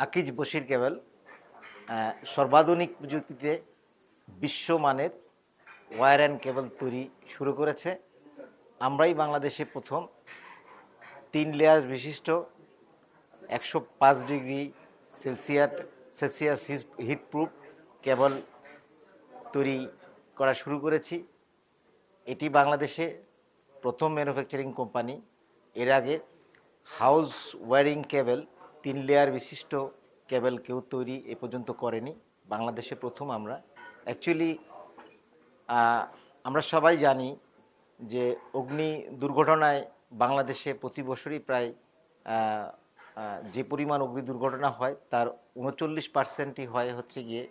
আকিজ বশির কেবল সর্বাধুনিক প্রযুক্তিতে বিশ্বমানের wire and কেবল তৈরি শুরু করেছে। আমরাই বাংলাদেশে প্রথম 3 লেয়ার বিশিষ্ট 105 ডিগ্রি সেলসিয়াস হিটপ্রুফ কেবল তৈরি করা শুরু করেছি। এটি বাংলাদেশে প্রথম ম্যানুফ্যাকচারিং কোম্পানি। এর আগে হাউস ওয়্যারিং কেবল 3 লেয়ার বিশিষ্ট কেবল কেউ তৈরি এ পর্যন্ত করেনি, বাংলাদেশে প্রথম আমরা। অ্যাকচুয়ালি আমরা সবাই জানি যে অগ্নি দুর্ঘটনায় বাংলাদেশে প্রতি বছরই প্রায় যে পরিমাণ অগ্নি দুর্ঘটনা হয় তার 39%ই হয় হচ্ছে গিয়ে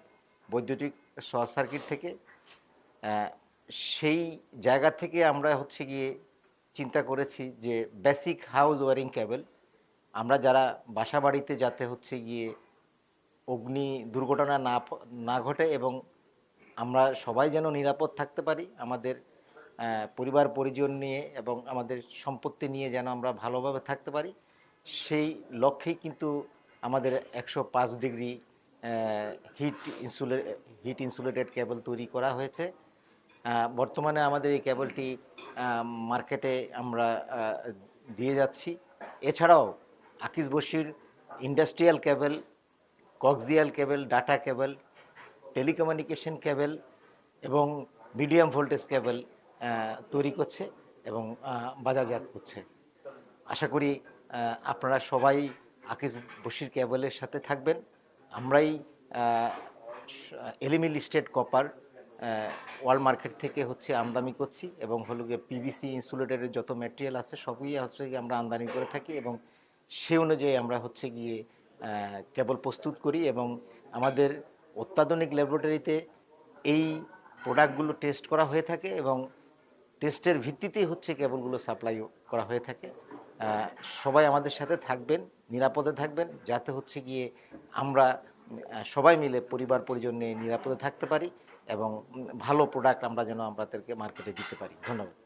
বৈদ্যুতিক শর্ট সার্কিট থেকে। সেই জায়গা থেকে আমরা হচ্ছে গিয়ে চিন্তা করেছি যে বেসিক হাউস ওয়্যারিং কেবল আমরা যারা বাসা বাড়িতে যাতে হচ্ছে গিয়ে অগ্নি দুর্ঘটনা না ঘটে এবং আমরা সবাই যেন নিরাপদ থাকতে পারি, আমাদের পরিবার পরিজন নিয়ে এবং আমাদের সম্পত্তি নিয়ে যেন আমরা ভালোভাবে থাকতে পারি, সেই লক্ষ্যেই কিন্তু আমাদের 105 ডিগ্রি হিট ইনসুলেটেড কেবল তৈরি করা হয়েছে। বর্তমানে আমাদের এই কেবলটি মার্কেটে আমরা দিয়ে যাচ্ছি। এছাড়াও আকিজ বশির ইন্ডাস্ট্রিয়াল কেবল, কক্সিয়াল কেবল, ডাটা কেবল, টেলিকমিউনিকেশন কেবল এবং মিডিয়াম ভোল্টেজ কেবল তৈরি করছে এবং বাজারজাত করছে। আশা করি আপনারা সবাই আকিজ বশির কেবলের সাথে থাকবেন। আমরাই এলিমি লিস্টেড কপার ওয়ার্ল্ড মার্কেট থেকে হচ্ছে আমদানি করছি এবং হলো গিয়ে পিভিসি ইনসুলেটরের যত ম্যাটেরিয়াল আছে সবই হচ্ছে গিয়ে আমরা আমদানি করে থাকি এবং সে অনুযায়ী আমরা হচ্ছে গিয়ে কেবল প্রস্তুত করি এবং আমাদের অত্যাধুনিক ল্যাবরেটরিতে এই প্রোডাক্টগুলো টেস্ট করা হয়ে থাকে এবং টেস্টের ভিত্তিতেই হচ্ছে কেবলগুলো সাপ্লাই করা হয়ে থাকে। সবাই আমাদের সাথে থাকবেন, নিরাপদে থাকবেন, যাতে হচ্ছে গিয়ে আমরা সবাই মিলে পরিবার পরিজন নিয়ে নিরাপদে থাকতে পারি এবং ভালো প্রোডাক্ট আমরা যেন আমাদেরকে মার্কেটে দিতে পারি। ধন্যবাদ।